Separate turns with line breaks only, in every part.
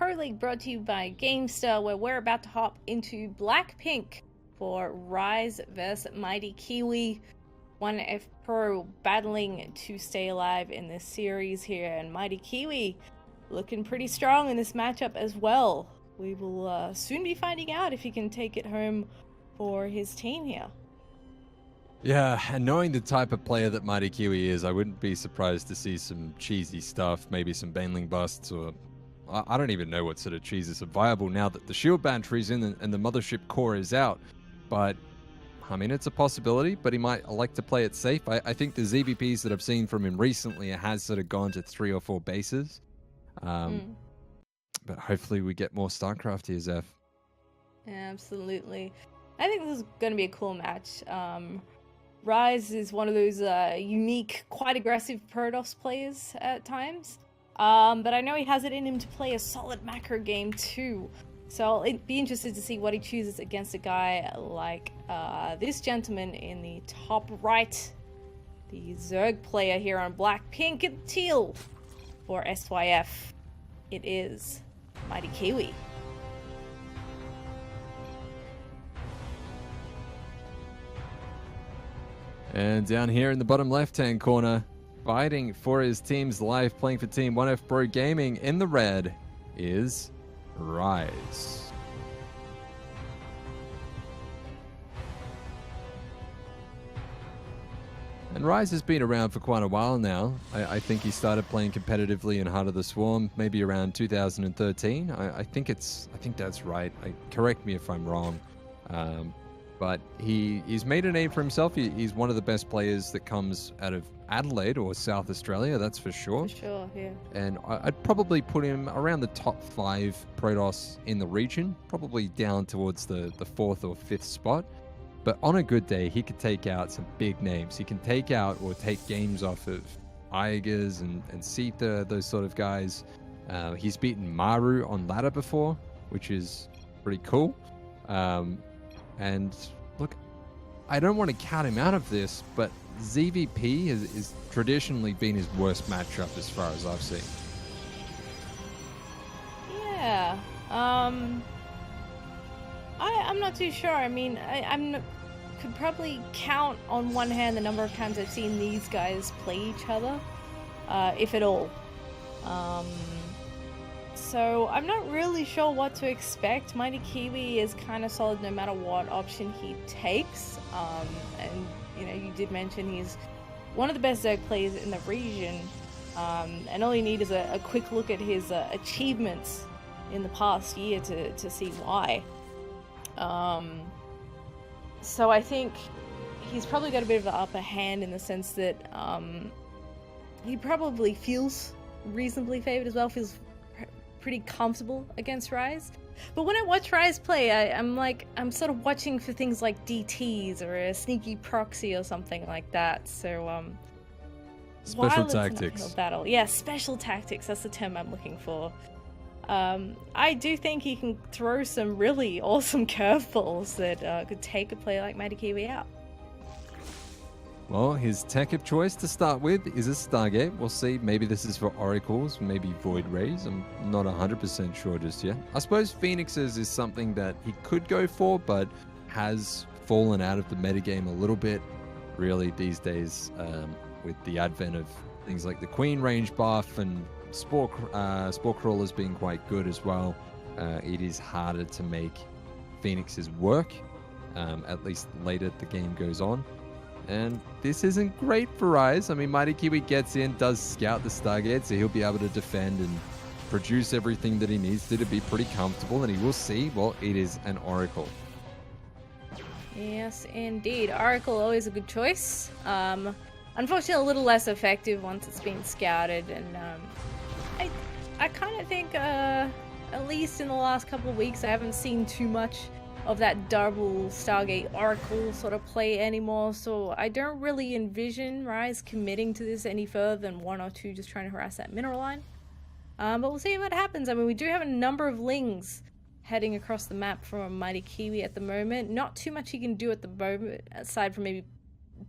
Proleague brought to you by GameStar, where we're about to hop into Blackpink for Rize vs Mightykiwi. 1F Pro battling to stay alive in this series here, and Mightykiwi looking pretty strong in this matchup as well. We will soon be finding out if he can take it home for his team here.
Yeah, and knowing the type of player that Mightykiwi is, I wouldn't be surprised to see some cheesy stuff, maybe some baneling busts, or I don't even know what sort of cheeses are viable now that the shield battery's in and the mothership core is out. But, I mean, it's a possibility, but he might like to play it safe. I think the ZVPs that I've seen from him recently has sort of gone to 3 or 4 bases. But hopefully we get more StarCraft here, Zeph.
Absolutely. I think this is going to be a cool match. Rize is one of those unique, quite aggressive Protoss players at times. But I know he has it in him to play a solid macro game too. So I'll be interested to see what he chooses against a guy like this gentleman in the top right. The Zerg player here on black, pink, and teal for SYF. It is Mightykiwi.
And down here in the bottom left-hand corner, fighting for his team's life, playing for Team 1F Pro Gaming in the red, is Rize. And Rize has been around for quite a while now. I think he started playing competitively in Heart of the Swarm maybe around 2013. I think that's right. Correct me if I'm wrong. But he's made a name for himself. He's one of the best players that comes out of Adelaide or South Australia, that's for sure.
For sure, yeah.
And I'd probably put him around the top 5 Protoss in the region, probably down towards the 4th or 5th spot. But on a good day, he could take out some big names. He can take out or take games off of Igers and Sita, those sort of guys. He's beaten Maru on ladder before, which is pretty cool. And look, I don't want to count him out of this, but ZVP has traditionally been his worst matchup as far as I've seen.
Yeah. I'm not too sure. I mean, could probably count on one hand the number of times I've seen these guys play each other, if at all. So I'm not really sure what to expect. Mightykiwi is kind of solid no matter what option he takes. And you know, you did mention he's one of the best Zerg players in the region. And all you need is a quick look at his achievements in the past year to see why. So I think he's probably got a bit of an upper hand in the sense that he probably feels reasonably favored as well, feels pretty comfortable against Rize. But when I watch Rize play, I'm sort of watching for things like DTs or a sneaky proxy or something like that. So
special tactics.
Battle. Yeah, special tactics, that's the term I'm looking for. I do think he can throw some really awesome curveballs that could take a player like Mightykiwi out.
Well, his tech of choice to start with is a Stargate. We'll see. Maybe this is for Oracles, maybe Void Rays. I'm not 100% sure just yet. I suppose Phoenixes is something that he could go for, but has fallen out of the metagame a little bit, really, these days, with the advent of things like the Queen range buff and Spore Crawlers being quite good as well. It is harder to make Phoenixes work, at least later the game goes on. And this isn't great for Rize. I mean, Mightykiwi gets in, does scout the Stargate, so he'll be able to defend and produce everything that he needs to be pretty comfortable. And he will see, well, it is an Oracle.
Yes, indeed. Oracle, always a good choice. Unfortunately, a little less effective once it's been scouted. And I kind of think, at least in the last couple of weeks, I haven't seen too much of that double Stargate Oracle sort of play anymore, so I don't really envision Rize committing to this any further than 1 or 2 just trying to harass that mineral line. But we'll see what happens. I mean, we do have a number of lings heading across the map from Mightykiwi at the moment. Not too much he can do at the moment, aside from maybe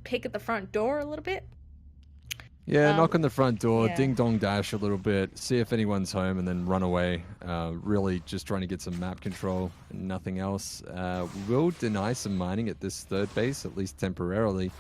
pick at the front door a little bit.
Yeah, knock on the front door,
yeah.
ding dong dash a little bit, see if anyone's home, and then run away. Really just trying to get some map control and nothing else. We will deny some mining at this third base, at least temporarily.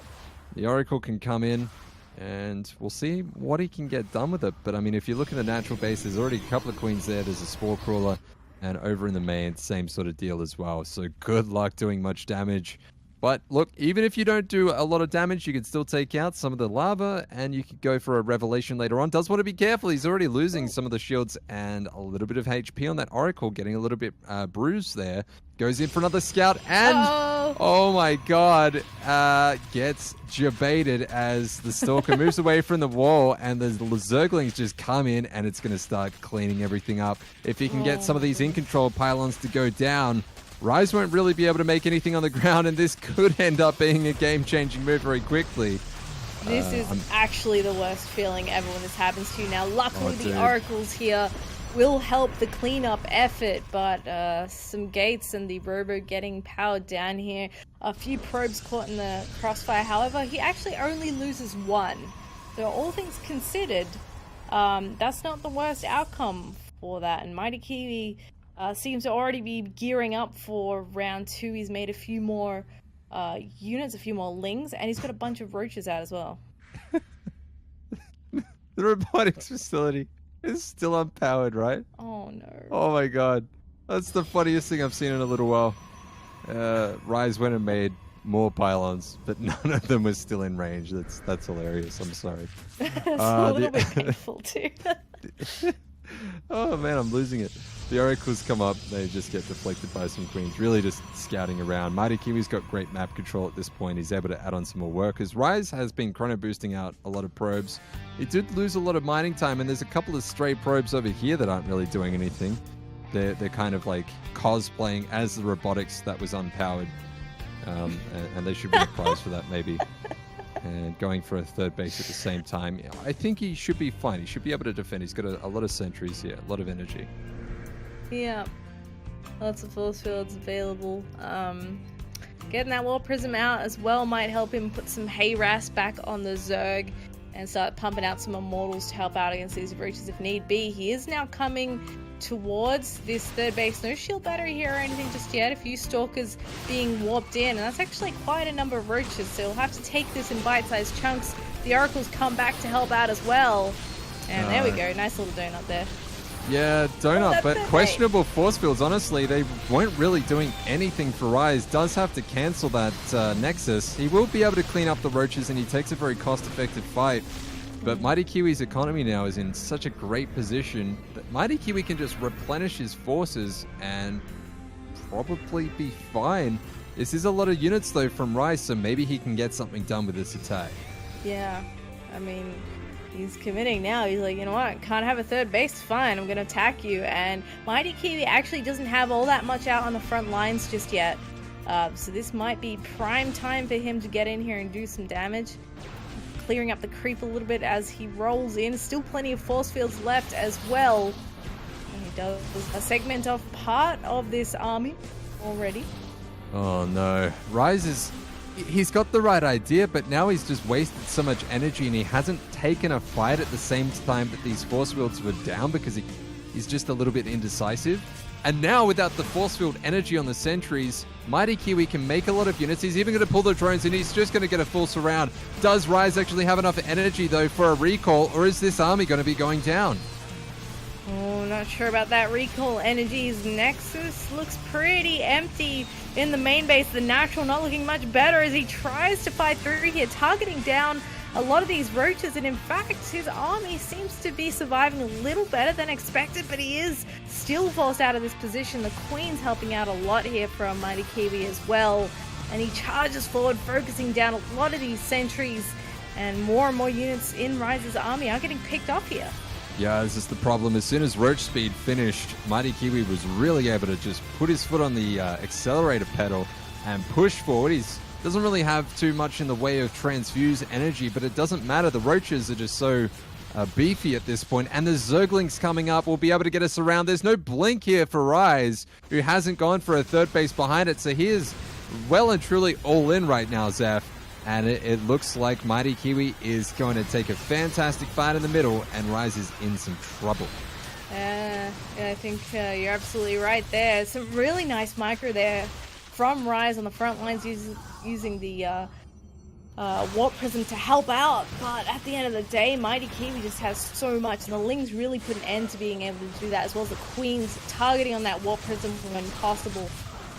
The Oracle can come in, and we'll see what he can get done with it. But I mean, if you look at the natural base, there's already a couple of queens there. There's a Spore Crawler, and over in the main, same sort of deal as well. So good luck doing much damage. But look, even if you don't do a lot of damage, you can still take out some of the lava, and you could go for a revelation later on. Does want to be careful. He's already losing some of the shields and a little bit of HP on that Oracle, getting a little bit bruised there. Goes in for another scout, and oh my god, gets jebaited as the Stalker moves away from the wall, and the Zerglings just come in, and it's going to start cleaning everything up. If he can get some of these in-control pylons to go down, Rize won't really be able to make anything on the ground, and this could end up being a game-changing move very quickly.
This is actually the worst feeling ever when this happens to you. Now, luckily the Oracles here will help the cleanup effort, but some gates and the Robo getting powered down here. A few probes caught in the crossfire. However, he actually only loses one. So all things considered, that's not the worst outcome for that. And Mightykiwi seems to already be gearing up for round 2. He's made a few more units, a few more lings, and he's got a bunch of roaches out as well.
The robotics facility is still unpowered, right?
Oh no.
Oh my god. That's the funniest thing I've seen in a little while. Rize went and made more pylons, but none of them was still in range. That's hilarious. I'm sorry.
It's a little bit painful too.
Oh man, I'm losing it. The Oracles come up, they just get deflected by some queens, really just scouting around. Mightykiwi's got great map control at this point. He's able to add on some more workers. Rize has been chrono boosting out a lot of probes. He did lose a lot of mining time, and there's a couple of stray probes over here that aren't really doing anything. They're kind of like cosplaying as the robotics that was unpowered. And they should be a prize for that maybe. And going for a third base at the same time. I think he should be fine. He should be able to defend. He's got a lot of sentries here, a lot of energy.
Yeah, lots of force fields available. Getting that War Prism out as well might help him put some Hayras back on the Zerg and start pumping out some Immortals to help out against these roaches if need be. He is now coming towards this third base. No shield battery here or anything just yet. A few Stalkers being warped in, and that's actually quite a number of roaches, so he'll have to take this in bite-sized chunks. The Oracles come back to help out as well. And there we go, nice little donut there.
Yeah, donut, but questionable force fields. Honestly, they weren't really doing anything for Rize. Does have to cancel that Nexus. He will be able to clean up the roaches, and he takes a very cost-effective fight. But Mightykiwi's economy now is in such a great position that Mightykiwi can just replenish his forces and probably be fine. This is a lot of units, though, from Rize, so maybe he can get something done with this attack.
Yeah, I mean, he's committing now. He's like, you know what, can't have a third base, fine, I'm gonna attack you. And Mightykiwi actually doesn't have all that much out on the front lines just yet, so this might be prime time for him to get in here and do some damage, clearing up the creep a little bit as he rolls in. Still plenty of force fields left as well, and he does a segment of part of this army already.
Oh no, Rize he's got the right idea, but now he's just wasted so much energy, and he hasn't taken a fight at the same time that these force fields were down because he's just a little bit indecisive. And now without the force field energy on the sentries, Mightykiwi can make a lot of units. He's even going to pull the drones, and he's just going to get a full surround. Does Rize actually have enough energy though for a recall, or is this army going to be going down?
Oh, not sure about that recall. Energy's Nexus looks pretty empty in the main base. The natural not looking much better as he tries to fight through here, targeting down a lot of these roaches, and in fact his army seems to be surviving a little better than expected, but he is still forced out of this position. The Queen's helping out a lot here from Mightykiwi as well, and he charges forward, focusing down a lot of these sentries, and more units in Rize's army are getting picked off here.
Yeah, this is the problem. As soon as Roach Speed finished, Mightykiwi was really able to just put his foot on the accelerator pedal and push forward. He doesn't really have too much in the way of transfuse energy, but it doesn't matter. The Roaches are just so beefy at this point, and the Zerglings coming up will be able to get us around. There's no blink here for Rize, who hasn't gone for a third base behind it, so he is well and truly all in right now, Zeph. And it looks like Mightykiwi is going to take a fantastic fight in the middle, and Rize is in some trouble.
Yeah, I think you're absolutely right there. Some really nice micro there from Rize on the front lines, using the Warp Prism to help out. But at the end of the day, Mightykiwi just has so much, and the Lings really put an end to being able to do that, as well as the Queens targeting on that Warp Prism when possible.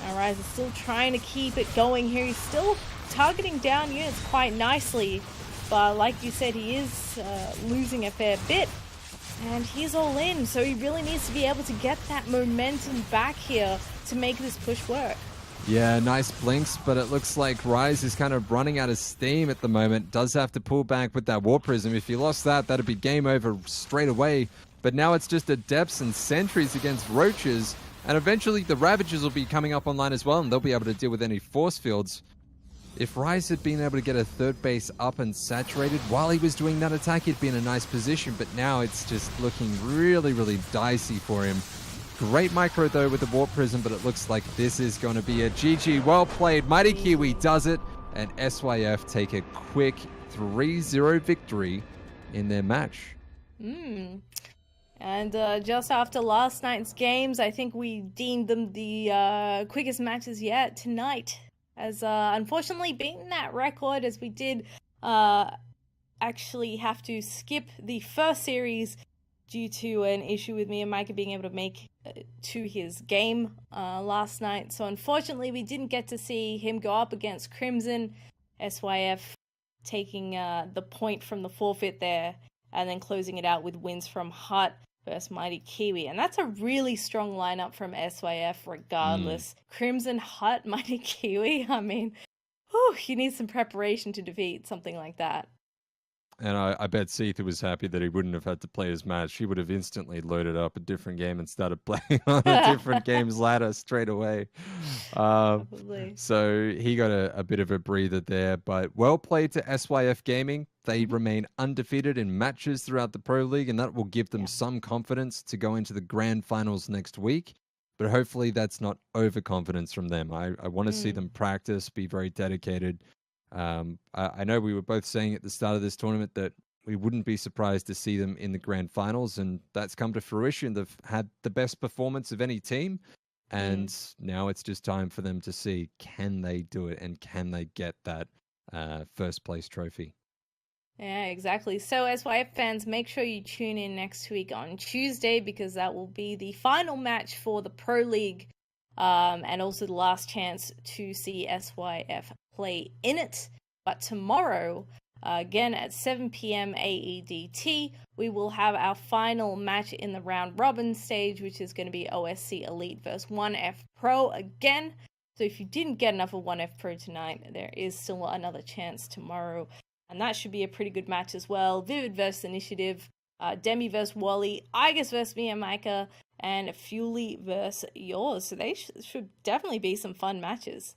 Now Rize is still trying to keep it going here. He's still targeting down units quite nicely, but like you said, he is losing a fair bit, and he's all in, so he really needs to be able to get that momentum back here to make this push work.
Yeah, nice blinks, but it looks like Rize is kind of running out of steam at the moment. Does have to pull back with that Warp Prism. If he lost that, that'd be game over straight away. But now it's just Adepts and Sentries against Roaches, and eventually the Ravagers will be coming up online as well, and they'll be able to deal with any force fields. If Rize had been able to get a third base up and saturated while he was doing that attack, he'd be in a nice position, but now it's just looking really, really dicey for him. Great micro, though, with the Warp Prism, but it looks like this is going to be a GG. Well played. Mightykiwi does it, and SYF take a quick 3-0 victory in their match.
And just after last night's games, I think we deemed them the quickest matches yet tonight. As unfortunately beating that record, as we did actually have to skip the first series due to an issue with me and Micah being able to make to his game last night. So unfortunately we didn't get to see him go up against Crimson. SYF taking the point from the forfeit there, and then closing it out with wins from Hut versus Mightykiwi. And that's a really strong lineup from SYF regardless. Crimson, Hut, Mightykiwi. I mean, whew, you need some preparation to defeat something like that.
And I bet Seetha was happy that he wouldn't have had to play his match. He would have instantly loaded up a different game and started playing on a different game's ladder straight away. So he got a bit of a breather there. But well played to SYF Gaming. They remain undefeated in matches throughout the Pro League, and that will give them some confidence to go into the grand finals next week. But hopefully that's not overconfidence from them. I want to see them practice, be very dedicated. I know we were both saying at the start of this tournament that we wouldn't be surprised to see them in the grand finals, and that's come to fruition. They've had the best performance of any team, and now it's just time for them to see, can they do it, and can they get that first place trophy.
Yeah, exactly. So SYF fans, make sure you tune in next week on Tuesday, because that will be the final match for the Pro League, and also the last chance to see SYF play in it. But tomorrow, again at 7 p.m. AEDT, we will have our final match in the round robin stage, which is going to be OSC Elite versus 1F Pro again. So if you didn't get enough of 1F Pro tonight, there is still another chance tomorrow, and that should be a pretty good match as well. Vivid versus Initiative, Demi versus Wally, Igus versus me and Micah, and Fuely versus yours. So they should definitely be some fun matches.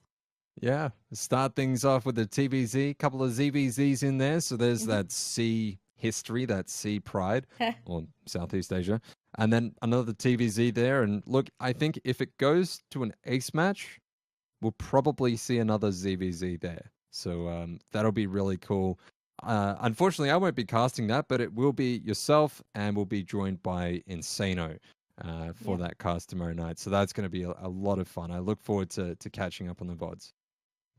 Yeah, start things off with a TVZ, couple of ZVZs in there. So there's that C history, that C pride, or Southeast Asia. And then another TVZ there. And look, I think if it goes to an ace match, we'll probably see another ZVZ there. So that'll be really cool. Unfortunately, I won't be casting that, but it will be yourself, and we'll be joined by Insano for that cast tomorrow night. So that's going to be a lot of fun. I look forward to catching up on the VODs.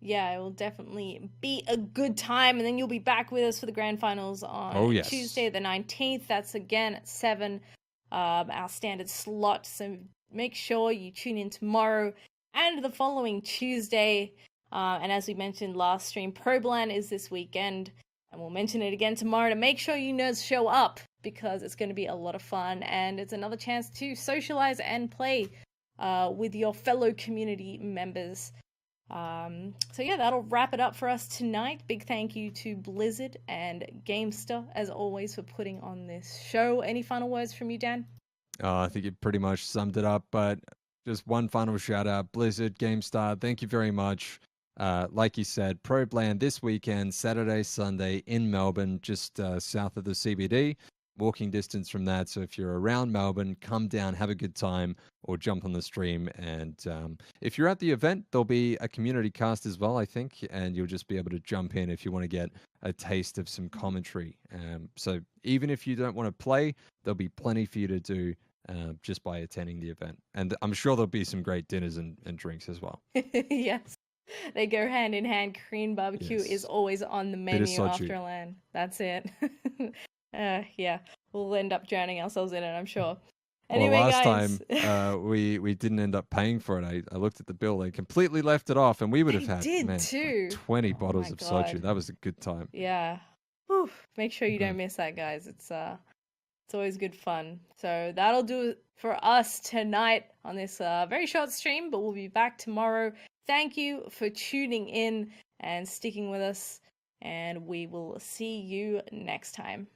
Yeah, it will definitely be a good time. And then you'll be back with us for the grand finals on Tuesday the 19th. That's again at 7, our standard slot. So make sure you tune in tomorrow and the following Tuesday. And as we mentioned last stream, ProBlan is this weekend. And we'll mention it again tomorrow to make sure you nerds show up, because it's going to be a lot of fun. And it's another chance to socialize and play with your fellow community members. So yeah, that'll wrap it up for us tonight. Big thank you to Blizzard and Gamester, as always, for putting on this show. Any final words from you, Dan?
I think you pretty much summed it up, but just one final shout out. Blizzard, Gamestar, thank you very much. Like you said, ProBlan this weekend, Saturday, Sunday in Melbourne, just south of the CBD. walking distance from that. So if you're around Melbourne, come down, have a good time, or jump on the stream. And if you're at the event, there'll be a community cast as well, I think, and you'll just be able to jump in if you want to get a taste of some commentary. So even if you don't want to play, there'll be plenty for you to do just by attending the event. And I'm sure there'll be some great dinners and drinks as well.
Yes. They go hand in hand. Korean barbecue is always on the menu after LAN. That's it. Yeah, we'll end up drowning ourselves in it, I'm sure. Anyway,
well, last
guys,
time we didn't end up paying for it. I looked at the bill; they completely left it off, and we would have had like 20 bottles of soju. That was a good time.
Yeah. Whew. Make sure you don't miss that, guys. It's always good fun. So that'll do it for us tonight on this very short stream, but we'll be back tomorrow. Thank you for tuning in and sticking with us, and we will see you next time.